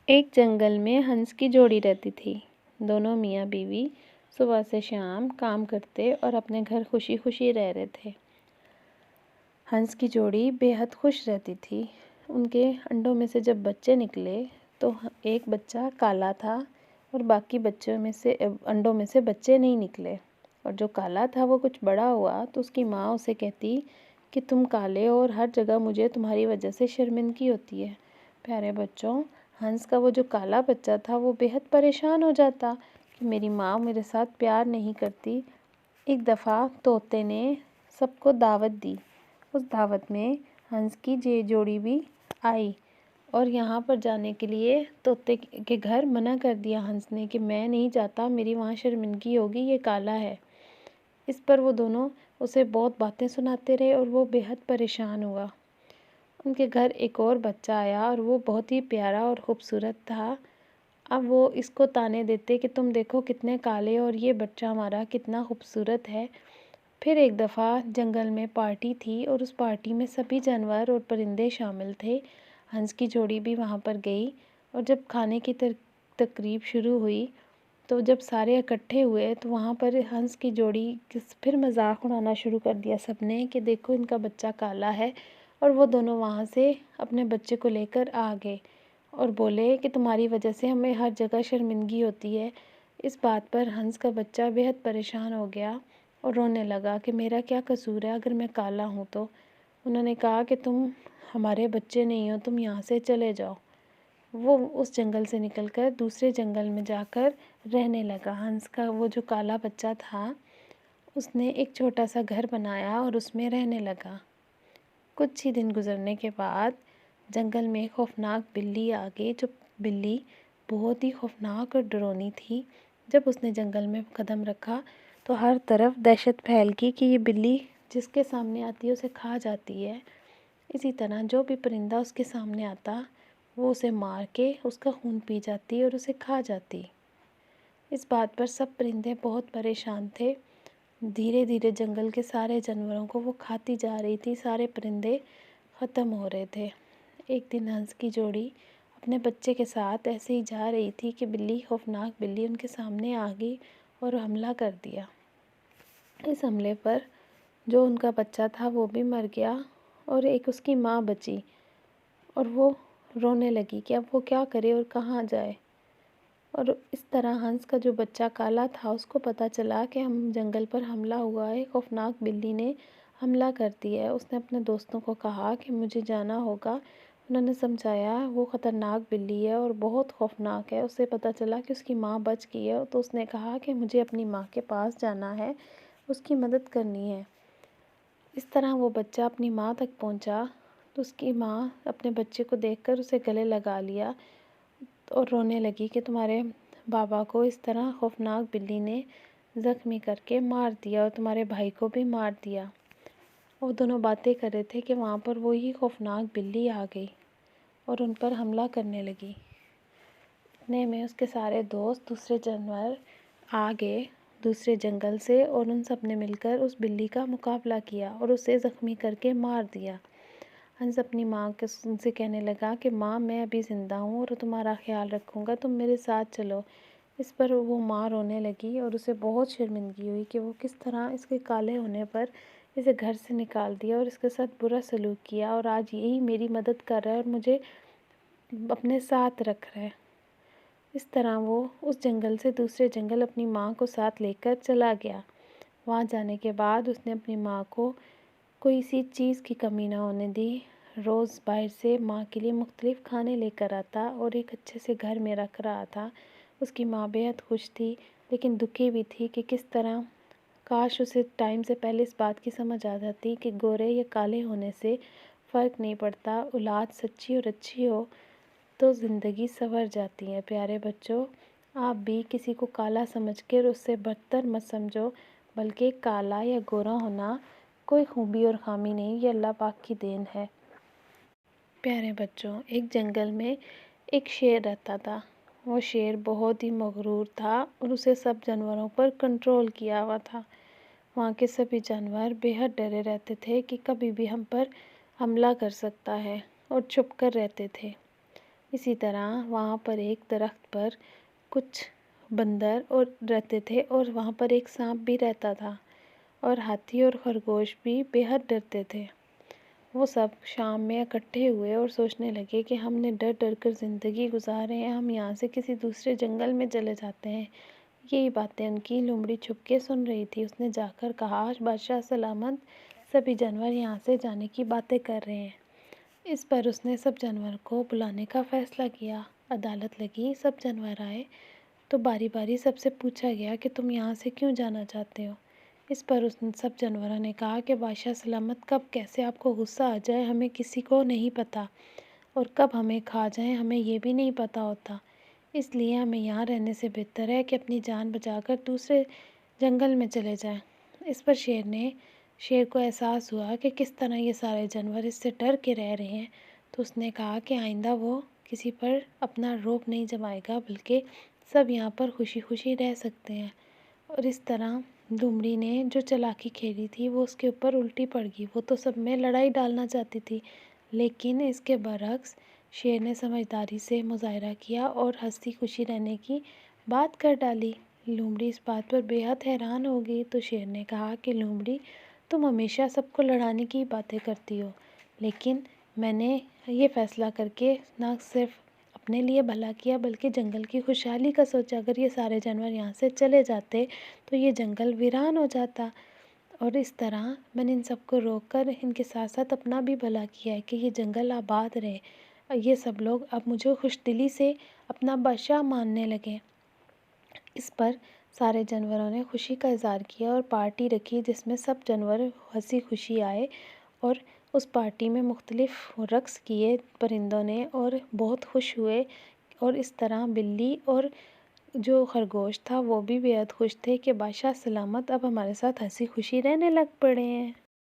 ایک جنگل میں ہنس کی جوڑی رہتی تھی۔ دونوں میاں بیوی صبح سے شام کام کرتے اور اپنے گھر خوشی خوشی رہ رہے تھے۔ ہنس کی جوڑی بے حد خوش رہتی تھی۔ ان کے انڈوں میں سے جب بچے نکلے تو ایک بچہ کالا تھا اور باقی انڈوں میں سے بچے نہیں نکلے، اور جو کالا تھا وہ کچھ بڑا ہوا تو اس کی ماں اسے کہتی کہ تم کالے ہو اور ہر جگہ مجھے تمہاری وجہ سے شرمندگی ہوتی ہے۔ پیارے بچوں، ہنس کا وہ جو کالا بچہ تھا وہ بے حد پریشان ہو جاتا کہ میری ماں میرے ساتھ پیار نہیں کرتی۔ ایک دفعہ طوطے نے سب کو دعوت دی۔ اس دعوت میں ہنس کی جوڑی بھی آئی، اور یہاں پر جانے کے لیے طوطے کے گھر منع کر دیا ہنس نے کہ میں نہیں جاتا، میری وہاں شرمندگی ہوگی، یہ کالا ہے۔ اس پر وہ دونوں اسے بہت باتیں سناتے رہے اور وہ بے حد پریشان ہوا۔ ان کے گھر ایک اور بچہ آیا اور وہ بہت ہی پیارا اور خوبصورت تھا۔ اب وہ اس کو طعنے دیتے کہ تم دیکھو کتنے کالے اور یہ بچہ ہمارا کتنا خوبصورت ہے۔ پھر ایک دفعہ جنگل میں پارٹی تھی اور اس پارٹی میں سبھی جانور اور پرندے شامل تھے۔ ہنس کی جوڑی بھی وہاں پر گئی، اور جب کھانے کی تقریب شروع ہوئی تو جب سارے اکٹھے ہوئے تو وہاں پر ہنس کی جوڑی پھر مذاق اڑانا شروع کر دیا سب نے کہ دیکھو ان کا بچہ کالا ہے، اور وہ دونوں وہاں سے اپنے بچے کو لے کر آ گئے اور بولے کہ تمہاری وجہ سے ہمیں ہر جگہ شرمندگی ہوتی ہے۔ اس بات پر ہنس کا بچہ بے حد پریشان ہو گیا اور رونے لگا کہ میرا کیا قصور ہے اگر میں کالا ہوں تو۔ انہوں نے کہا کہ تم ہمارے بچے نہیں ہو، تم یہاں سے چلے جاؤ۔ وہ اس جنگل سے نکل کر دوسرے جنگل میں جا کر رہنے لگا۔ ہنس کا وہ جو کالا بچہ تھا اس نے ایک چھوٹا سا گھر بنایا اور اس میں رہنے لگا۔ کچھ ہی دن گزرنے کے بعد جنگل میں خوفناک بلی آ گئی، جو بلی بہت ہی خوفناک اور ڈرونی تھی۔ جب اس نے جنگل میں قدم رکھا تو ہر طرف دہشت پھیل گئی کہ یہ بلی جس کے سامنے آتی ہے اسے کھا جاتی ہے۔ اسی طرح جو بھی پرندہ اس کے سامنے آتا وہ اسے مار کے اس کا خون پی جاتی اور اسے کھا جاتی۔ اس بات پر سب پرندے بہت پریشان تھے۔ دھیرے دھیرے جنگل کے سارے جانوروں کو وہ کھاتی جا رہی تھی، سارے پرندے ختم ہو رہے تھے۔ ایک دن ہنس کی جوڑی اپنے بچے کے ساتھ ایسے ہی جا رہی تھی کہ خوفناک بلی ان کے سامنے آ گئی اور حملہ کر دیا۔ اس حملے پر جو ان کا بچہ تھا وہ بھی مر گیا اور ایک اس کی ماں بچی، اور وہ رونے لگی کہ اب وہ کیا کرے اور کہاں جائے۔ اور اس طرح ہنس کا جو بچہ کالا تھا اس کو پتہ چلا کہ ہم جنگل پر حملہ ہوا ہے، خوفناک بلی نے حملہ کر دیا ہے۔ اس نے اپنے دوستوں کو کہا کہ مجھے جانا ہوگا۔ انہوں نے سمجھایا وہ خطرناک بلی ہے اور بہت خوفناک ہے۔ اسے پتہ چلا کہ اس کی ماں بچ گئی ہے تو اس نے کہا کہ مجھے اپنی ماں کے پاس جانا ہے، اس کی مدد کرنی ہے۔ اس طرح وہ بچہ اپنی ماں تک پہنچا تو اس کی ماں اپنے بچے کو دیکھ کر اسے گلے لگا لیا اور رونے لگی کہ تمہارے بابا کو اس طرح خوفناک بلی نے زخمی کر کے مار دیا اور تمہارے بھائی کو بھی مار دیا۔ وہ دونوں باتیں کر رہے تھے کہ وہاں پر وہی خوفناک بلی آ گئی اور ان پر حملہ کرنے لگی۔ اتنے میں اس کے سارے دوست دوسرے جانور آ گئے دوسرے جنگل سے، اور ان سب نے مل کر اس بلی کا مقابلہ کیا اور اسے زخمی کر کے مار دیا۔ ہنس اپنی ماں سے کہنے لگا کہ ماں میں ابھی زندہ ہوں اور تمہارا خیال رکھوں گا، تم میرے ساتھ چلو۔ اس پر وہ ماں رونے لگی اور اسے بہت شرمندگی ہوئی کہ وہ کس طرح اس کے کالے ہونے پر اسے گھر سے نکال دیا اور اس کے ساتھ برا سلوک کیا، اور آج یہی میری مدد کر رہا ہے اور مجھے اپنے ساتھ رکھ رہا ہے۔ اس طرح وہ اس جنگل سے دوسرے جنگل اپنی ماں کو ساتھ لے کر چلا گیا۔ وہاں جانے کے بعد اس نے اپنی ماں کو کوئی سی چیز کی کمی نہ ہونے دی۔ روز باہر سے ماں کے لیے مختلف کھانے لے کر آتا اور ایک اچھے سے گھر میں رکھ رہا تھا۔ اس کی ماں بے حد خوش تھی لیکن دکھی بھی تھی کہ کس طرح کاش اسے ٹائم سے پہلے اس بات کی سمجھ آ جاتی کہ گورے یا کالے ہونے سے فرق نہیں پڑتا، اولاد سچی اور اچھی ہو تو زندگی سنور جاتی ہے۔ پیارے بچوں، آپ بھی کسی کو کالا سمجھ کر اس سے بدتر مت سمجھو، بلکہ کالا یا گورا ہونا کوئی خوبی اور خامی نہیں، یہ اللہ پاک کی دین ہے۔ پیارے بچوں، ایک جنگل میں ایک شیر رہتا تھا۔ وہ شیر بہت ہی مغرور تھا اور اسے سب جانوروں پر کنٹرول کیا ہوا تھا۔ وہاں کے سبھی جانور بے حد ڈرے رہتے تھے کہ کبھی بھی ہم پر حملہ کر سکتا ہے اور چھپ کر رہتے تھے۔ اسی طرح وہاں پر ایک درخت پر کچھ بندر اور رہتے تھے اور وہاں پر ایک سانپ بھی رہتا تھا، اور ہاتھی اور خرگوش بھی بے حد ڈرتے تھے۔ وہ سب شام میں اکٹھے ہوئے اور سوچنے لگے کہ ہم نے ڈر ڈر کر زندگی گزارے ہیں، ہم یہاں سے کسی دوسرے جنگل میں چلے جاتے ہیں۔ یہی باتیں ان کی لومڑی چھپ کے سن رہی تھی۔ اس نے جا کر کہا، بادشاہ سلامت، سبھی جانور یہاں سے جانے کی باتیں کر رہے ہیں۔ اس پر اس نے سب جانور کو بلانے کا فیصلہ کیا۔ عدالت لگی، سب جانور آئے تو باری باری سب سے پوچھا گیا کہ تم یہاں سے کیوں جانا چاہتے ہو؟ اس پر سب جانوروں نے کہا کہ بادشاہ سلامت، کب کیسے آپ کو غصہ آ جائے ہمیں کسی کو نہیں پتہ، اور کب ہمیں کھا جائیں ہمیں یہ بھی نہیں پتہ ہوتا، اس لیے ہمیں یہاں رہنے سے بہتر ہے کہ اپنی جان بچا کر دوسرے جنگل میں چلے جائیں۔ اس پر شیر کو احساس ہوا کہ کس طرح یہ سارے جانور اس سے ڈر کے رہ رہے ہیں، تو اس نے کہا کہ آئندہ وہ کسی پر اپنا رعب نہیں جمائے گا، بلکہ سب یہاں پر خوشی خوشی رہ سکتے ہیں۔ اور اس طرح لومڑی نے جو چالاکی کھیلی تھی وہ اس کے اوپر الٹی پڑ گئی۔ وہ تو سب میں لڑائی ڈالنا چاہتی تھی، لیکن اس کے برعکس شیر نے سمجھداری سے مظاہرہ کیا اور ہنسی خوشی رہنے کی بات کر ڈالی۔ لومڑی اس بات پر بے حد حیران ہو گئی، تو شیر نے کہا کہ لومڑی، تم ہمیشہ سب کو لڑانے کی باتیں کرتی ہو، لیکن میں نے یہ فیصلہ کر کے نہ صرف اپنے لیے بھلا کیا بلکہ جنگل کی خوشحالی کا سوچا۔ اگر یہ سارے جانور یہاں سے چلے جاتے تو یہ جنگل ویران ہو جاتا، اور اس طرح میں نے ان سب کو روک کر ان کے ساتھ ساتھ اپنا بھی بھلا کیا ہے کہ یہ جنگل آباد رہے۔ یہ سب لوگ اب مجھے خوش دلی سے اپنا بادشاہ ماننے لگے۔ اس پر سارے جانوروں نے خوشی کا اظہار کیا اور پارٹی رکھی جس میں سب جانور ہنسی خوشی آئے، اور اس پارٹی میں مختلف رقص کیے پرندوں نے اور بہت خوش ہوئے، اور اس طرح بلی اور جو خرگوش تھا وہ بھی بے حد خوش تھے کہ بادشاہ سلامت اب ہمارے ساتھ ہنسی خوشی رہنے لگ پڑے ہیں۔